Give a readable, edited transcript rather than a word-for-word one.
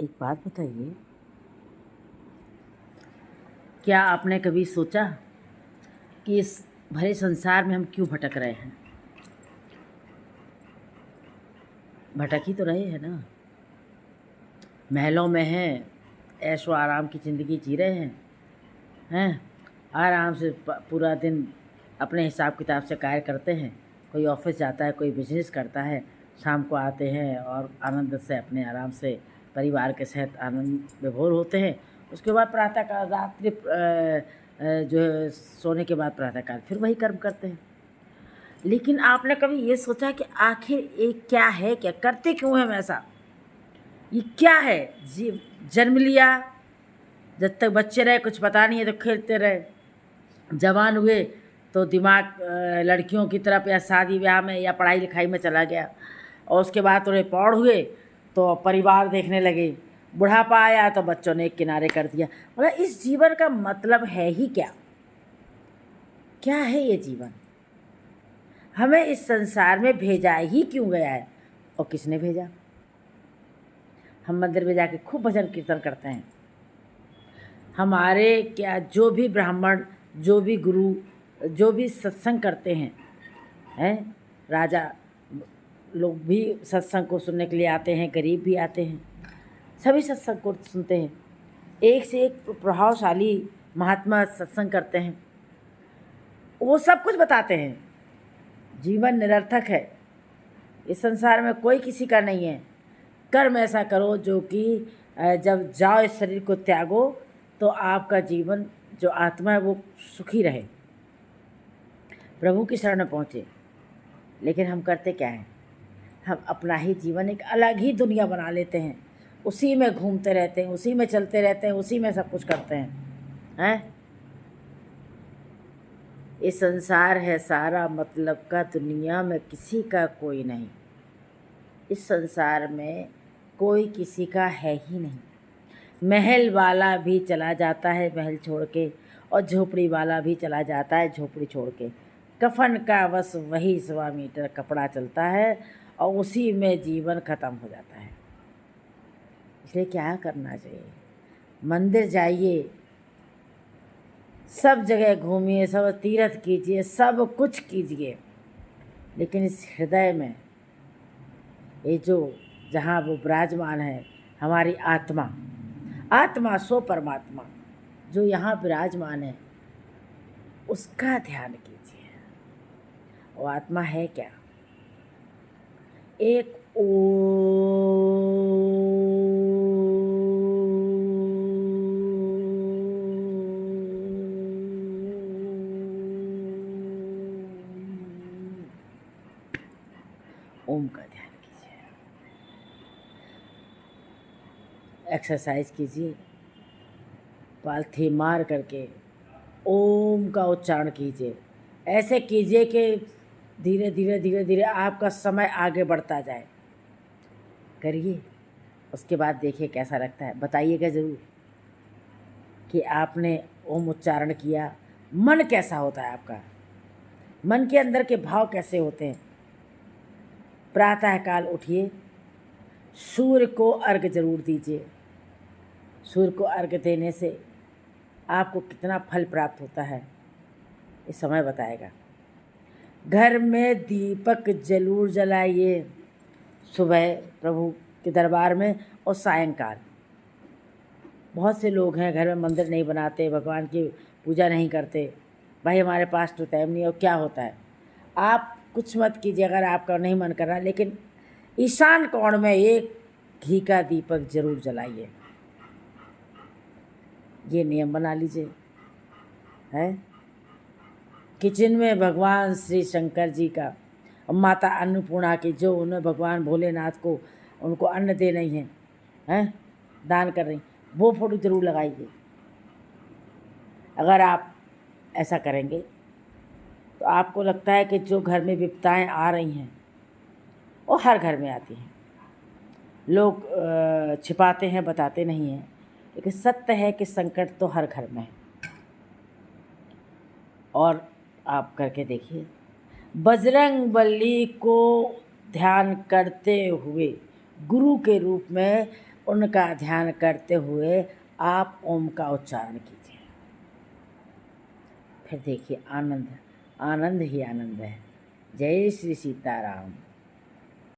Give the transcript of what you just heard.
एक बात बताइए, क्या आपने कभी सोचा कि इस भरे संसार में हम क्यों भटक रहे हैं? भटक ही तो रहे हैं ना। महलों में हैं, ऐशो आराम की ज़िंदगी जी रहे हैं आराम से पूरा दिन अपने हिसाब किताब से कार्य करते हैं। कोई ऑफिस जाता है, कोई बिजनेस करता है, शाम को आते हैं और आनंद से अपने आराम से परिवार के साथ आनंद विभोर होते हैं। उसके बाद प्रातःकाल रात्रि जो है सोने के बाद प्रातःकाल फिर वही कर्म करते हैं। लेकिन आपने कभी ये सोचा कि आखिर ये क्या है, क्या करते क्यों हैं हम ऐसा? ये क्या है? जन्म लिया, जब तक बच्चे रहे कुछ पता नहीं है तो खेलते रहे, जवान हुए तो दिमाग लड़कियों की तरफ या शादी ब्याह में या पढ़ाई लिखाई में चला गया, और उसके बाद थोड़े पौड़ हुए तो परिवार देखने लगे, बुढ़ापा आया तो बच्चों ने एक किनारे कर दिया। मतलब इस जीवन का मतलब है ही क्या? क्या है ये जीवन? हमें इस संसार में भेजा ही क्यों गया है और किसने भेजा? हम मंदिर में जाके खूब भजन कीर्तन करते हैं। हमारे क्या जो भी ब्राह्मण, जो भी गुरु, जो भी सत्संग करते हैं राजा लोग भी सत्संग को सुनने के लिए आते हैं, गरीब भी आते हैं, सभी सत्संग को सुनते हैं। एक से एक प्रभावशाली महात्मा सत्संग करते हैं, वो सब कुछ बताते हैं। जीवन निरर्थक है, इस संसार में कोई किसी का नहीं है। कर्म ऐसा करो जो कि जब जाओ इस शरीर को त्यागो तो आपका जीवन जो आत्मा है वो सुखी रहे, प्रभु की शरण में पहुँचे। लेकिन हम करते क्या हैं? हम अपना ही जीवन एक अलग ही दुनिया बना लेते हैं, उसी में घूमते रहते हैं, उसी में चलते रहते हैं, उसी में सब कुछ करते हैं। ये संसार है सारा मतलब का, दुनिया में किसी का कोई नहीं। इस संसार में कोई किसी का है ही नहीं। महल वाला भी चला जाता है महल छोड़ के, और झोपड़ी वाला भी चला जाता है झोपड़ी छोड़ के। कफन का बस वही 1.25 मीटर कपड़ा चलता है और उसी में जीवन ख़त्म हो जाता है। इसलिए क्या करना चाहिए? मंदिर जाइए, सब जगह घूमिए, सब तीर्थ कीजिए, सब कुछ कीजिए, लेकिन इस हृदय में ये जो जहाँ वो विराजमान है हमारी आत्मा, आत्मा सो परमात्मा जो यहाँ विराजमान है, उसका ध्यान कीजिए। वो आत्मा है क्या? एक ओम का ध्यान कीजिए, एक्सरसाइज कीजिए, पालथी मार करके ओम का उच्चारण कीजिए। ऐसे कीजिए कि धीरे धीरे धीरे धीरे आपका समय आगे बढ़ता जाए। करिए, उसके बाद देखिए कैसा लगता है, बताइएगा ज़रूर कि आपने ओम उच्चारण किया। मन कैसा होता है आपका? मन के अंदर के भाव कैसे होते हैं? प्रातःकाल उठिए, सूर्य को अर्घ्य जरूर दीजिए। सूर्य को अर्घ्य देने से आपको कितना फल प्राप्त होता है ये समय बताएगा। घर में दीपक जरूर जलाइए, सुबह प्रभु के दरबार में और सायंकाल। बहुत से लोग हैं घर में मंदिर नहीं बनाते, भगवान की पूजा नहीं करते। भाई हमारे पास तो टाइम नहीं है। और क्या होता है, आप कुछ मत कीजिए अगर आपका नहीं मन कर रहा, लेकिन ईशान कोण में एक घी का दीपक जरूर जलाइए। ये नियम बना लीजिए। है किचन में भगवान श्री शंकर जी का और माता अन्नपूर्णा की, जो उन्हें भगवान भोलेनाथ को उनको अन्न दे रही हैं दान कर रही, वो फोटो ज़रूर लगाइए। अगर आप ऐसा करेंगे तो आपको लगता है कि जो घर में विपदाएं आ रही हैं वो हर घर में आती हैं। लोग छिपाते हैं, बताते नहीं हैं, लेकिन सत्य है कि संकट तो हर घर में है। और आप करके देखिए, बजरंग बली को ध्यान करते हुए गुरु के रूप में उनका ध्यान करते हुए आप ओम का उच्चारण कीजिए। फिर देखिए आनंद, आनंद ही आनंद है। जय श्री सीताराम।